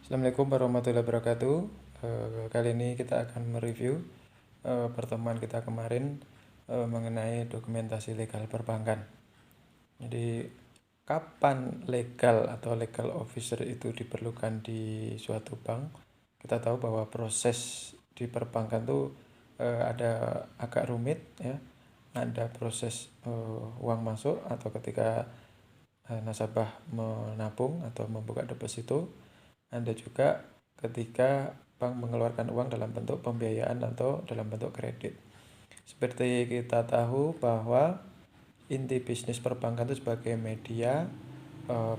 Assalamualaikum warahmatullahi wabarakatuh. Kali ini kita akan mereview pertemuan kita kemarin mengenai dokumentasi legal perbankan. Jadi, kapan legal atau legal officer itu diperlukan di suatu bank? Kita tahu bahwa proses di perbankan itu ada agak rumit ya. Ada proses uang masuk atau ketika nasabah menabung atau membuka deposito. Ada juga ketika bank mengeluarkan uang dalam bentuk pembiayaan atau dalam bentuk kredit. Seperti kita tahu bahwa inti bisnis perbankan itu sebagai media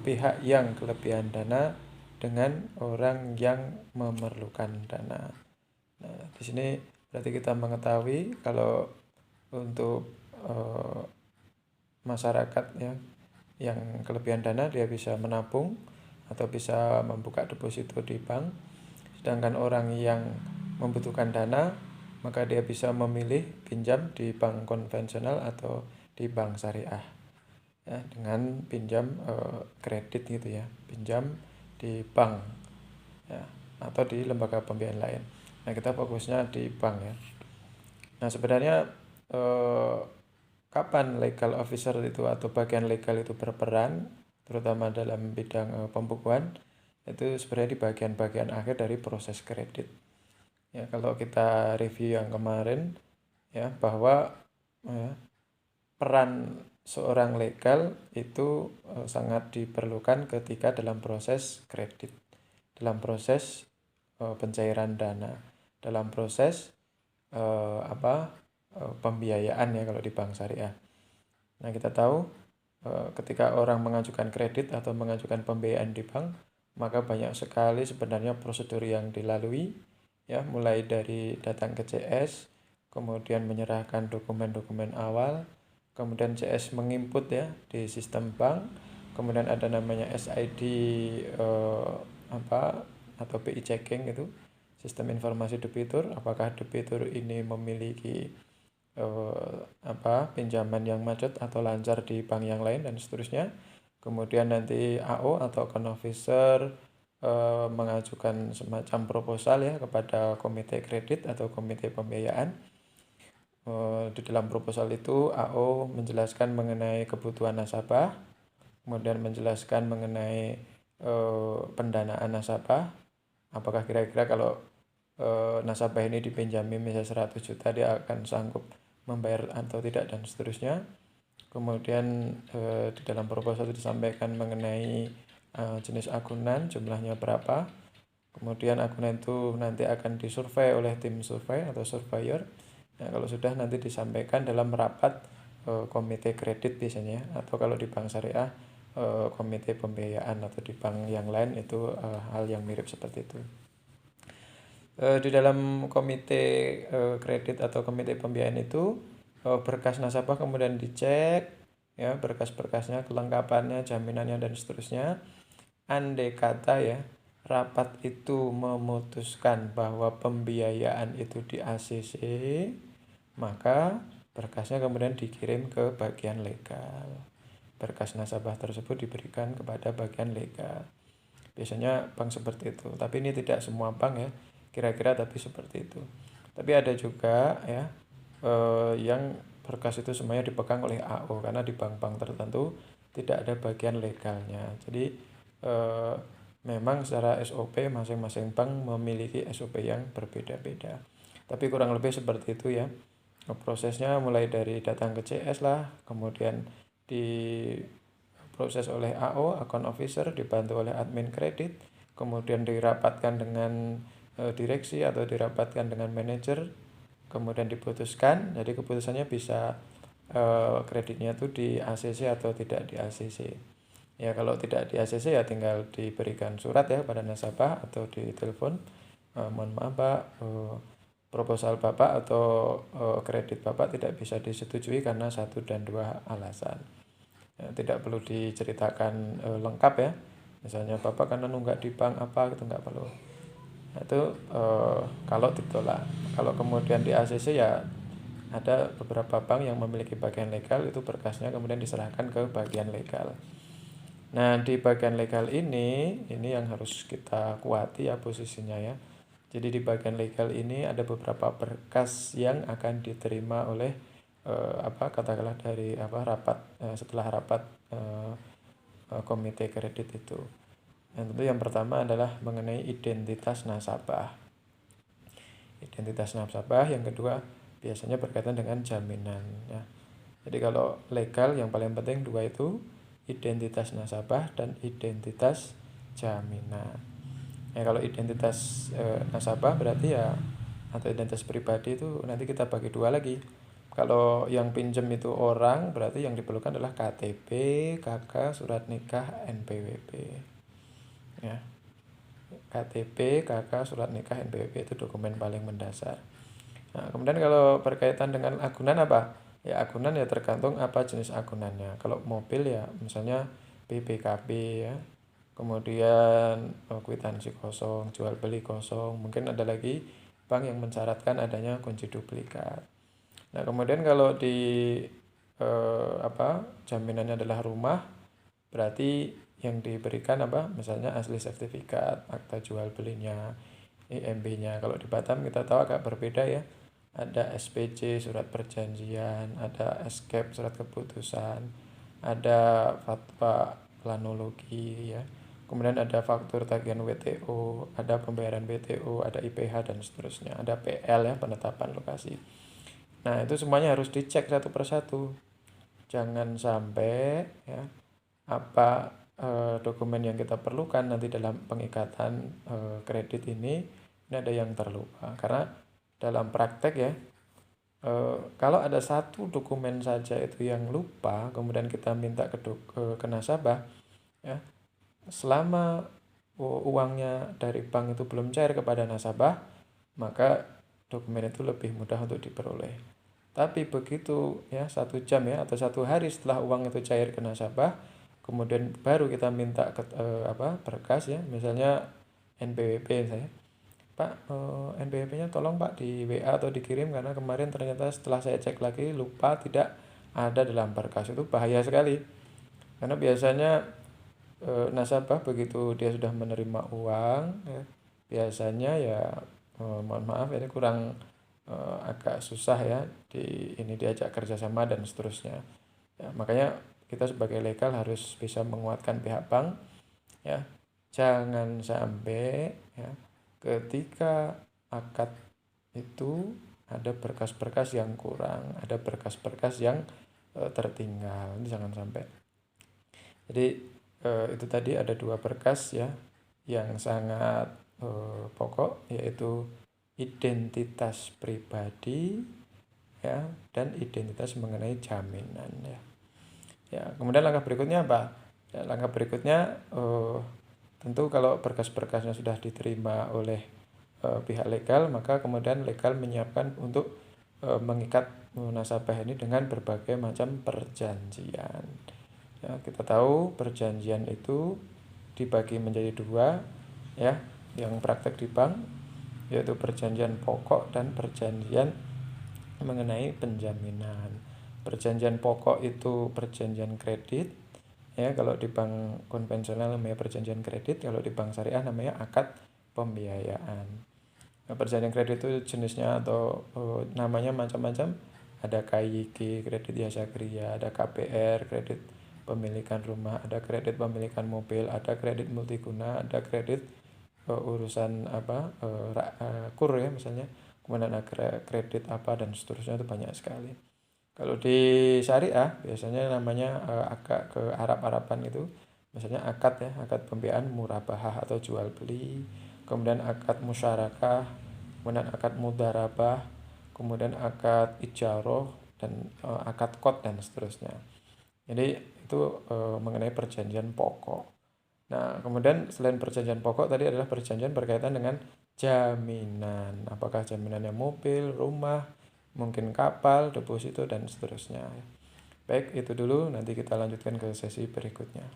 pihak yang kelebihan dana dengan orang yang memerlukan dana. Nah, di sini berarti kita mengetahui kalau untuk masyarakat ya yang kelebihan dana dia bisa menabung atau bisa membuka deposito di bank. Sedangkan orang yang membutuhkan dana maka dia bisa memilih pinjam di bank konvensional atau di bank syariah ya, dengan pinjam kredit gitu ya, pinjam di bank ya, atau di lembaga pembiayaan lain. Nah, kita fokusnya di bank ya. Nah, sebenarnya kapan legal officer itu atau bagian legal itu berperan terutama dalam bidang pembukuan itu sebenarnya di bagian-bagian akhir dari proses kredit. Ya, kalau kita review yang kemarin ya bahwa peran seorang legal itu sangat diperlukan ketika dalam proses kredit, dalam proses pencairan dana, dalam proses pembiayaan ya kalau di bank syariah. Nah, kita tahu ketika orang mengajukan kredit atau mengajukan pembiayaan di bank, maka banyak sekali sebenarnya prosedur yang dilalui ya, mulai dari datang ke CS, kemudian menyerahkan dokumen-dokumen awal, kemudian CS menginput ya di sistem bank, kemudian ada namanya SID atau PI checking itu, sistem informasi debitur, apakah debitur ini memiliki pinjaman yang macet atau lancar di bank yang lain dan seterusnya. Kemudian nanti AO atau account officer mengajukan semacam proposal ya kepada komite kredit atau komite pembiayaan. Di dalam proposal itu AO menjelaskan mengenai kebutuhan nasabah, kemudian menjelaskan mengenai pendanaan nasabah, apakah kira-kira kalau nasabah ini dipinjami misalnya 100 juta dia akan sanggup membayar atau tidak dan seterusnya. Kemudian di dalam proposal itu disampaikan mengenai jenis akunan, jumlahnya berapa. Kemudian akunan itu nanti akan disurvei oleh tim survei atau surveyor. Nah, kalau sudah nanti disampaikan dalam rapat komite kredit biasanya, atau kalau di bank syariah komite pembiayaan, atau di bank yang lain itu hal yang mirip seperti itu. Di dalam komite kredit atau komite pembiayaan itu berkas nasabah kemudian dicek ya, berkas-berkasnya, kelengkapannya, jaminannya dan seterusnya. Andai kata ya rapat itu memutuskan bahwa pembiayaan itu di ACC, maka berkasnya kemudian dikirim ke bagian legal. Berkas nasabah tersebut diberikan kepada bagian legal. Biasanya bank seperti itu, tapi ini tidak semua bank ya, kira-kira tapi seperti itu. Tapi ada juga ya yang berkas itu semuanya dipegang oleh AO, karena di bank-bank tertentu tidak ada bagian legalnya. Jadi memang secara SOP masing-masing bank memiliki SOP yang berbeda-beda. Tapi kurang lebih seperti itu ya. Prosesnya mulai dari datang ke CS lah, kemudian diproses oleh AO, account officer, dibantu oleh admin kredit, kemudian dirapatkan dengan direksi atau dirapatkan dengan manajer, kemudian diputuskan. Jadi keputusannya bisa kreditnya itu di ACC atau tidak di ACC. Ya, kalau tidak di ACC ya tinggal diberikan surat ya pada nasabah atau ditelepon, mohon maaf Pak, proposal Bapak atau kredit Bapak tidak bisa disetujui karena 1 dan 2 alasan. Ya, tidak perlu diceritakan lengkap ya. Misalnya Bapak karena nunggak di bank apa gitu, nggak perlu. Nah, itu kalau ditolak. Kalau kemudian di ACC ya ada beberapa bank yang memiliki bagian legal, itu berkasnya kemudian diserahkan ke bagian legal. Nah, di bagian legal ini yang harus kita kuati ya posisinya ya. Jadi di bagian legal ini ada beberapa berkas yang akan diterima oleh katakanlah dari rapat setelah rapat komite kredit itu. Yang tentu yang pertama adalah mengenai identitas nasabah. Identitas nasabah, yang kedua biasanya berkaitan dengan jaminan ya. Jadi kalau legal yang paling penting dua itu, identitas nasabah dan identitas jaminan. Ya kalau identitas nasabah berarti ya atau identitas pribadi itu nanti kita bagi dua lagi. Kalau yang pinjam itu orang, berarti yang diperlukan adalah KTP, KK, surat nikah, NPWP. Ya. KTP, KK, surat nikah, NPWP itu dokumen paling mendasar. Nah, kemudian kalau berkaitan dengan agunan apa? Ya agunan ya tergantung apa jenis agunannya. Kalau mobil ya misalnya BPKB ya. Kemudian kwitansi kosong, jual beli kosong. Mungkin ada lagi bank yang mensyaratkan adanya kunci duplikat. Nah, kemudian kalau di jaminannya adalah rumah, berarti yang diberikan apa? Misalnya asli sertifikat, akta jual belinya, IMB-nya. Kalau di Batam kita tahu agak berbeda ya. Ada SPC, surat perjanjian, ada escape, surat keputusan, ada fatwa planologi ya. Kemudian ada faktur tagihan WTO, ada pembayaran WTO, ada IPH dan seterusnya. Ada PL ya, penetapan lokasi. Nah, itu semuanya harus dicek satu persatu. Jangan sampai ya apa dokumen yang kita perlukan nanti dalam pengikatan kredit ini ada yang terlupa. Karena dalam praktek ya kalau ada satu dokumen saja itu yang lupa, kemudian kita minta ke nasabah ya, selama uangnya dari bank itu belum cair kepada nasabah, maka dokumen itu lebih mudah untuk diperoleh. Tapi begitu ya 1 jam ya atau 1 hari setelah uang itu cair ke nasabah, kemudian baru kita minta berkas ya, misalnya NPWP saya, Pak, NPWP-nya tolong Pak di WA atau dikirim karena kemarin ternyata setelah saya cek lagi lupa tidak ada dalam berkas. Itu bahaya sekali. Karena biasanya nasabah begitu dia sudah menerima uang ya, biasanya ya mohon maaf ini kurang agak susah ya ini diajak kerjasama dan seterusnya ya, makanya kita sebagai legal harus bisa menguatkan pihak bank ya, jangan sampai ya ketika akad itu ada berkas-berkas yang kurang, ada berkas-berkas yang tertinggal, ini jangan sampai. Jadi itu tadi ada 2 berkas ya yang sangat pokok, yaitu identitas pribadi ya dan identitas mengenai jaminan ya. Ya, kemudian langkah berikutnya apa? Ya, langkah berikutnya tentu kalau berkas-berkasnya sudah diterima oleh pihak legal, maka kemudian legal menyiapkan untuk mengikat nasabah ini dengan berbagai macam perjanjian. Ya, kita tahu perjanjian itu dibagi menjadi 2 ya, yang praktek di bank yaitu perjanjian pokok dan perjanjian mengenai penjaminan. Perjanjian pokok itu perjanjian kredit ya, kalau di bank konvensional namanya perjanjian kredit, kalau di bank syariah namanya akad pembiayaan. Nah, perjanjian kredit itu jenisnya atau namanya macam-macam. Ada KYG, kredit jasa kria, ada KPR, kredit pemilikan rumah, ada kredit pemilikan mobil, ada kredit multiguna, ada kredit urusan kur ya misalnya, kemudian ada kredit apa dan seterusnya, itu banyak sekali. Kalau di syariah biasanya namanya agak ke Arab-Araban itu, misalnya akad ya, akad pembiayaan murabahah atau jual beli, kemudian akad musyarakah, kemudian akad mudarabah, kemudian akad ijaroh dan akad qad dan seterusnya. Jadi itu mengenai perjanjian pokok. Nah, kemudian selain perjanjian pokok tadi adalah perjanjian berkaitan dengan jaminan. Apakah jaminannya mobil, rumah, mungkin kapal, deposito dan seterusnya. Baik, itu dulu. Nanti kita lanjutkan ke sesi berikutnya.